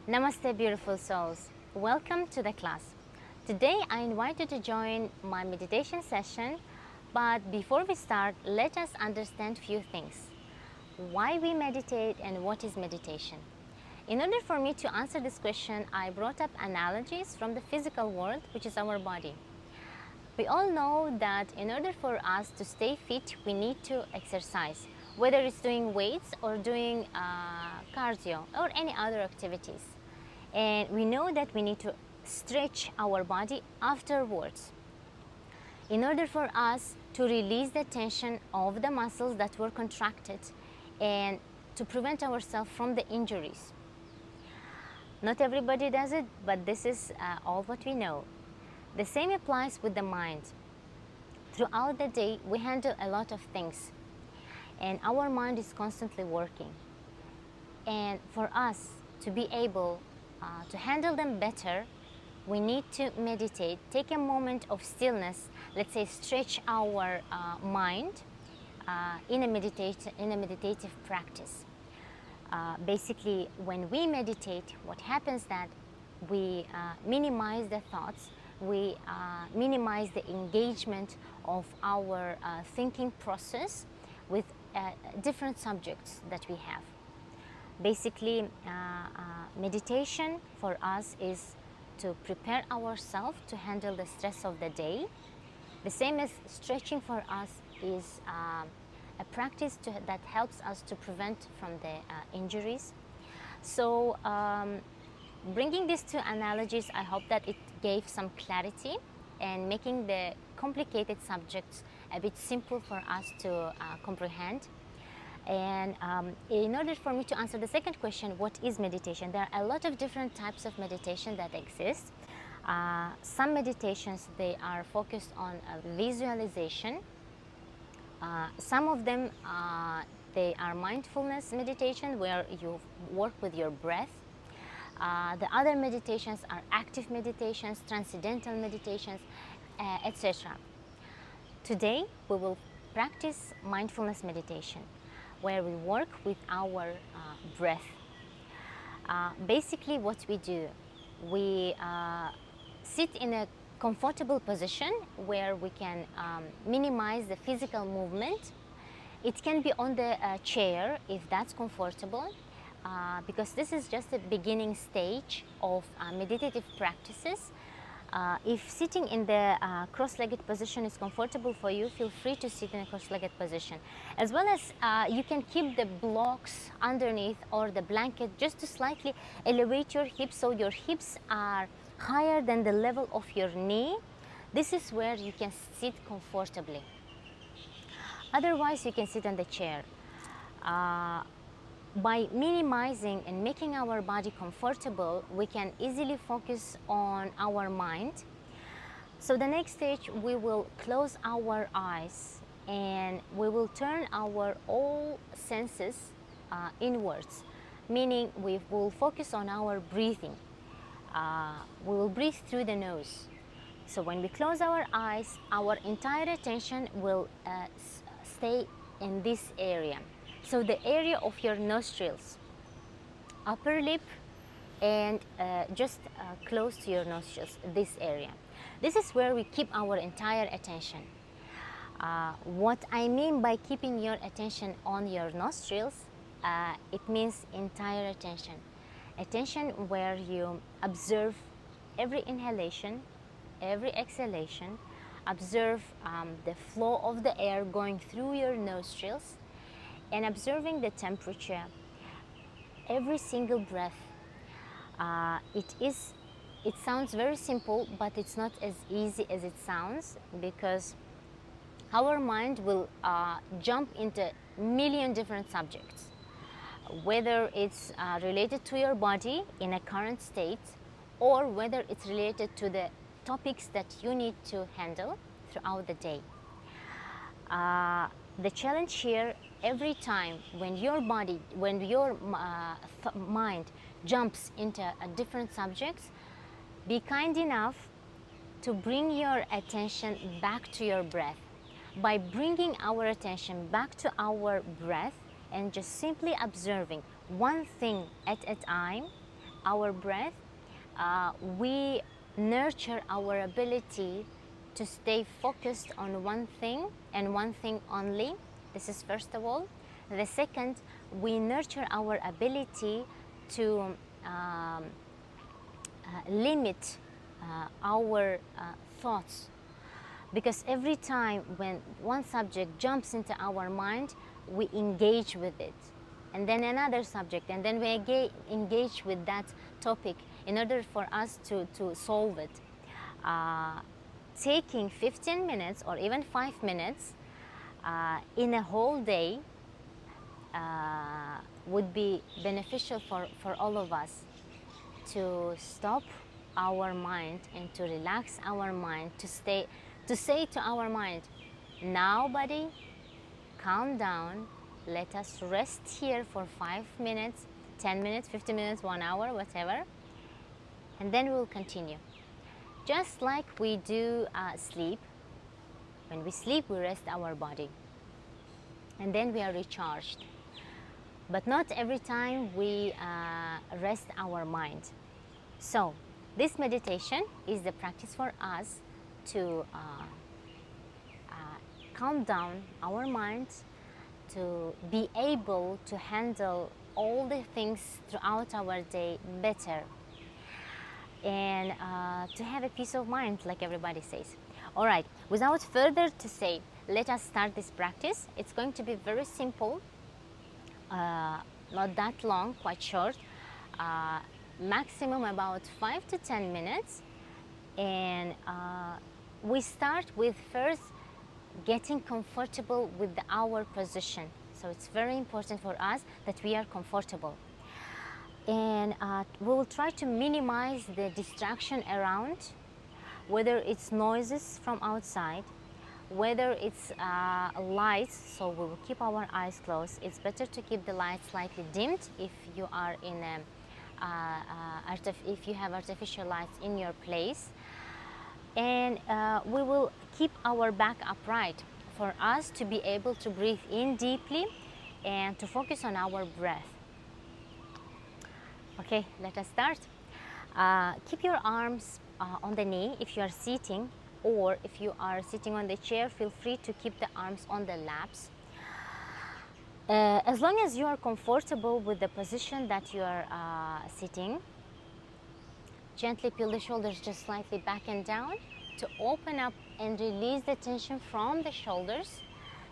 Namaste, beautiful souls. Welcome to the class. Today I invite you to join my meditation session, but before we start, let us understand few things. Why we meditate and what is meditation? In order for me to answer this question, I brought up analogies from the physical world, which is our body. We all know that in order for us to stay fit, we need to exercise, whether it's doing weights or doing cardio or any other activities. And we know that we need to stretch our body afterwards in order for us to release the tension of the muscles that were contracted and to prevent ourselves from the injuries. Not everybody does it, but this is all what we know. The same applies with the mind. Throughout the day, we handle a lot of things, and our mind is constantly working. And for us to be able to handle them better, we need to meditate, take a moment of stillness, let's say stretch our mind in a meditative practice. Basically, when we meditate, what happens that we minimize the thoughts, we minimize the engagement of our thinking process with different subjects that we have. Basically, meditation for us is to prepare ourselves to handle the stress of the day. The same as stretching for us is a practice that helps us to prevent from the injuries. So bringing these two analogies, I hope that it gave some clarity and making the complicated subjects a bit simple for us to comprehend. And in order for me to answer the second question, what is meditation? There are a lot of different types of meditation that exist. Some meditations, they are focused on visualization. Some of them, they are mindfulness meditation where you work with your breath. The other meditations are active meditations, transcendental meditations, etc. Today, we will practice mindfulness meditation, where we work with our breath. Basically, what we do, we sit in a comfortable position where we can minimize the physical movement. It can be on the chair if that's comfortable, because this is just the beginning stage of meditative practices. If sitting in the cross-legged position is comfortable for you, feel free to sit in a cross-legged position. As well as you can keep the blocks underneath or the blanket just to slightly elevate your hips so your hips are higher than the level of your knee. This is where you can sit comfortably. Otherwise, you can sit on the chair. By minimizing and making our body comfortable, we can easily focus on our mind. So the next stage, we will close our eyes and we will turn our all senses inwards, meaning we will focus on our breathing. We will breathe through the nose. So when we close our eyes, our entire attention will stay in this area. So the area of your nostrils, upper lip, and just close to your nostrils, this area. This is where we keep our entire attention. What I mean by keeping your attention on your nostrils, it means entire attention. Attention where you observe every inhalation, every exhalation, observe the flow of the air going through your nostrils, and observing the temperature, every single breath. It sounds very simple, but it's not as easy as it sounds, because our mind will jump into a million different subjects, whether it's related to your body in a current state, or whether it's related to the topics that you need to handle throughout the day. The challenge here, every time when your mind jumps into different subjects, be kind enough to bring your attention back to your breath. By bringing our attention back to our breath and just simply observing one thing at a time, our breath, we nurture our ability to stay focused on one thing and one thing only. This is first of all. The second, we nurture our ability to limit our thoughts, because every time when one subject jumps into our mind, we engage with it, and then another subject, and then we engage with that topic in order for us to solve it. Taking 15 minutes or even 5 minutes in a whole day would be beneficial for all of us, to stop our mind and to relax our mind, to say to our mind, now buddy, calm down, let us rest here for 5 minutes, 10 minutes, 15 minutes, 1 hour, whatever, and then we'll continue. Just like we do sleep. When we sleep, we rest our body, and then we are recharged. But not every time we rest our mind. So this meditation is the practice for us to calm down our mind, to be able to handle all the things throughout our day better, and to have a peace of mind, like everybody says. All right, without further to say, let us start this practice. It's going to be very simple, not that long, quite short, maximum about 5 to 10 minutes. And we start with first getting comfortable with our position. So it's very important for us that we are comfortable. And we will try to minimize the distraction around, whether it's noises from outside, whether it's lights. So we will keep our eyes closed. It's better to keep the lights slightly dimmed if you are in a if you have artificial lights in your place. And we will keep our back upright for us to be able to breathe in deeply and to focus on our breath. Okay, let us start. Keep your arms on the knee if you are sitting, or if you are sitting on the chair, feel free to keep the arms on the laps. As long as you are comfortable with the position that you are sitting, gently peel the shoulders just slightly back and down to open up and release the tension from the shoulders.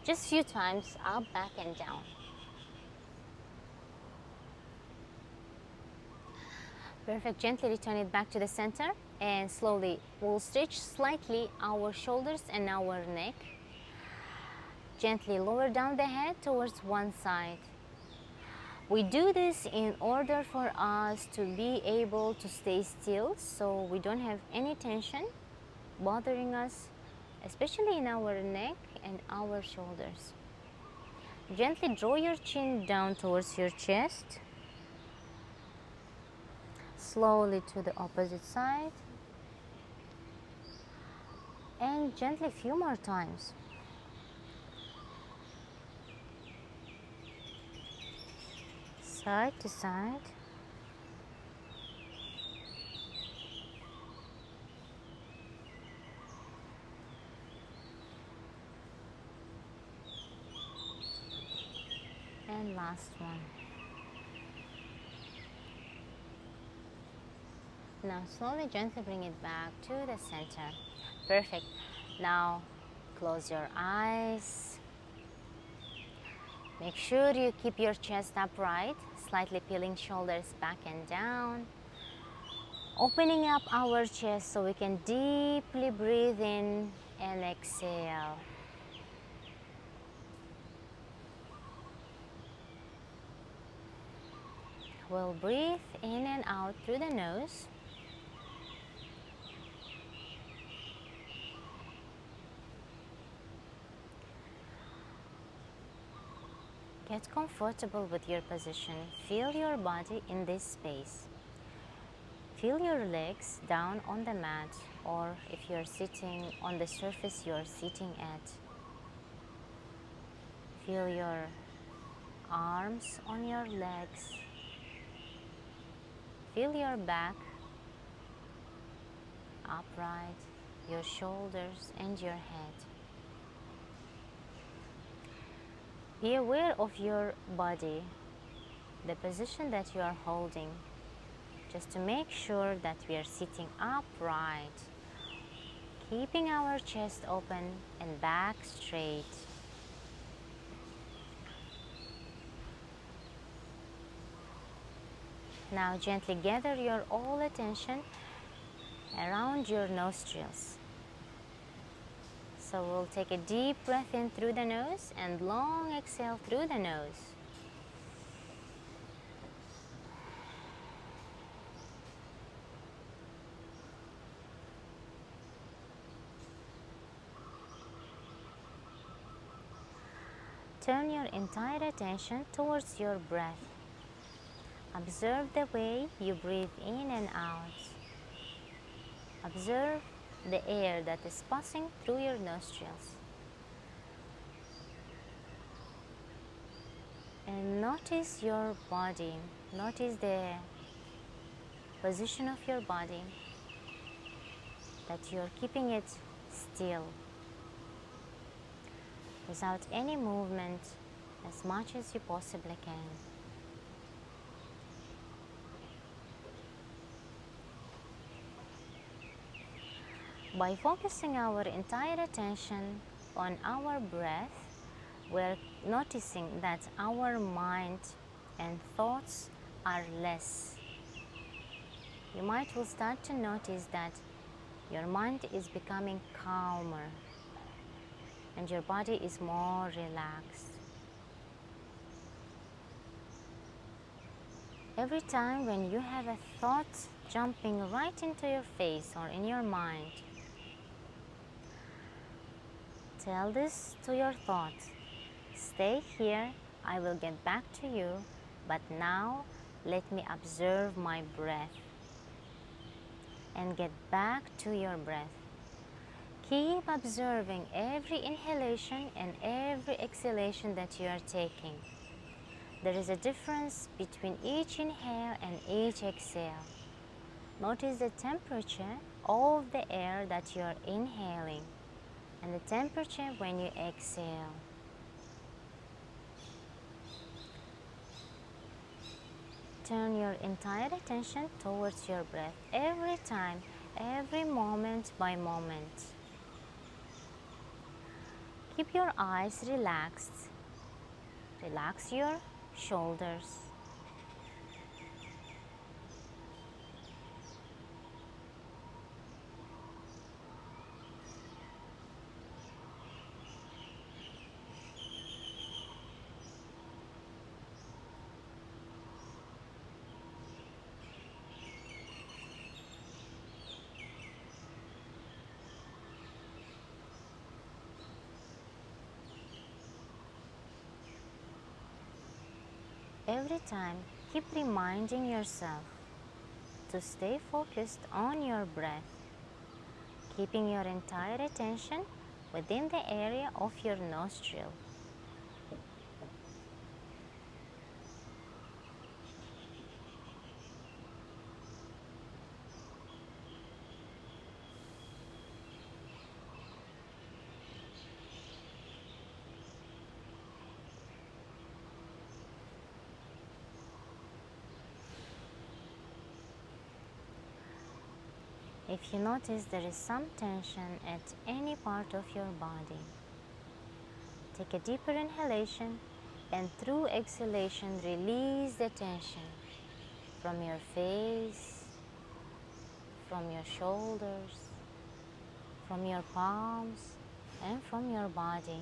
Just a few times, up, back, and down. Perfect. Gently return it back to the center, and slowly we'll stretch slightly our shoulders and our neck. Gently lower down the head towards one side. We do this in order for us to be able to stay still, so we don't have any tension bothering us, especially in our neck and our shoulders. Gently draw your chin down towards your chest. Slowly to the opposite side. And gently a few more times. Side to side. And last one. Now slowly, gently bring it back to the center. Perfect. Now close your eyes. Make sure you keep your chest upright, slightly peeling shoulders back and down. Opening up our chest so we can deeply breathe in and exhale. We'll breathe in and out through the nose. Get comfortable with your position. Feel your body in this space. Feel your legs down on the mat, or if you're sitting on the surface you're sitting at. Feel your arms on your legs. feel your back upright, your shoulders and your head. Be aware of your body, the position that you are holding, just to make sure that we are sitting upright, keeping our chest open and back straight. Now gently gather your all attention around your nostrils. So we'll take a deep breath in through the nose and long exhale through the nose. Turn your entire attention towards your breath. Observe the way you breathe in and out. Observe the air that is passing through your nostrils. And notice your body. Notice the position of your body, that you're keeping it still, without any movement, as much as you possibly can. By focusing our entire attention on our breath, we're noticing that our mind and thoughts are less. You might will start to notice that your mind is becoming calmer and your body is more relaxed. Every time when you have a thought jumping right into your face or in your mind, tell this to your thought: stay here, I will get back to you, but now let me observe my breath. And get back to your breath. Keep observing every inhalation and every exhalation that you are taking. There is a difference between each inhale and each exhale. Notice the temperature of the air that you are inhaling and the temperature when you exhale. Turn your entire attention towards your breath every time, every moment by moment. Keep your eyes relaxed. Relax your shoulders. Every time, keep reminding yourself to stay focused on your breath, keeping your entire attention within the area of your nostril. If you notice there is some tension at any part of your body, take a deeper inhalation and through exhalation release the tension from your face, from your shoulders, from your palms and from your body.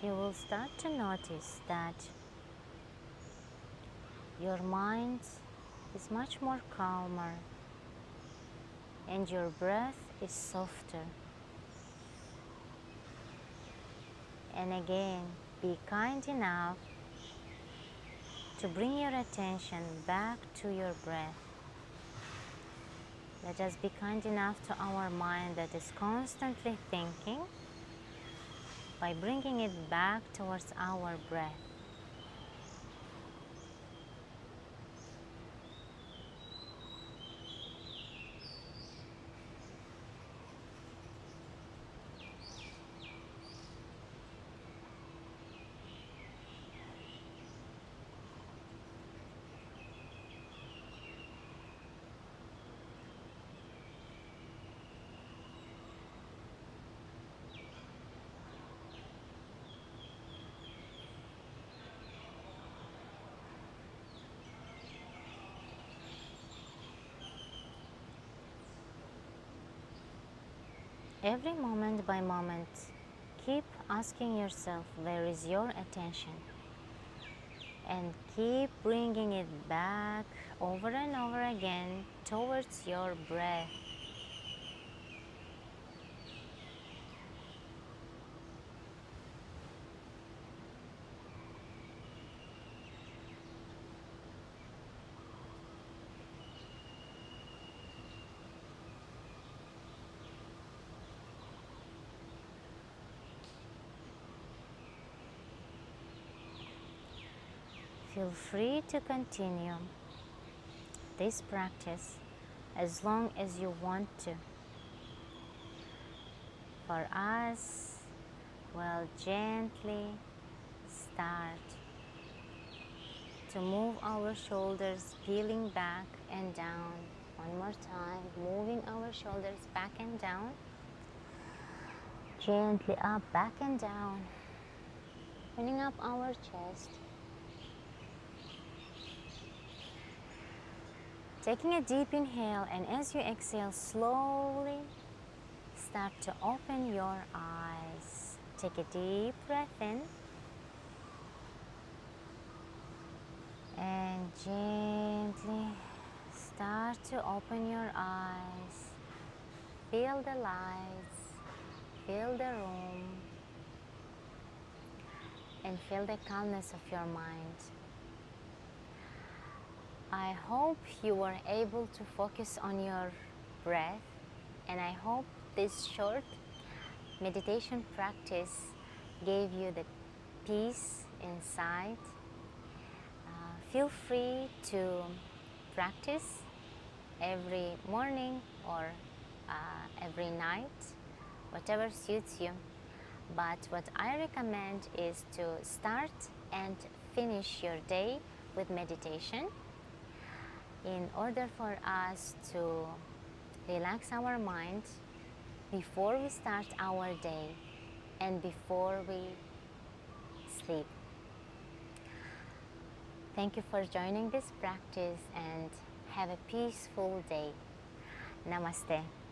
you will start to notice that your mind is much more calmer and your breath is softer. And again, be kind enough to bring your attention back to your breath. Let us be kind enough to our mind that is constantly thinking by bringing it back towards our breath. Every moment by moment, keep asking yourself, where is your attention? And keep bringing it back over and over again towards your breath. Feel free to continue this practice as long as you want to. For us, we'll gently start to move our shoulders, peeling back and down. One more time, moving our shoulders back and down. Gently up, back and down. Opening up our chest. Taking a deep inhale, and as you exhale, slowly start to open your eyes. Take a deep breath in. And gently start to open your eyes. Feel the lights, feel the room, and feel the calmness of your mind. I hope you were able to focus on your breath, and I hope this short meditation practice gave you the peace inside. Feel free to practice every morning or every night, whatever suits you. But what I recommend is to start and finish your day with meditation in order for us to relax our mind before we start our day and before we sleep. Thank you for joining this practice and have a peaceful day. Namaste.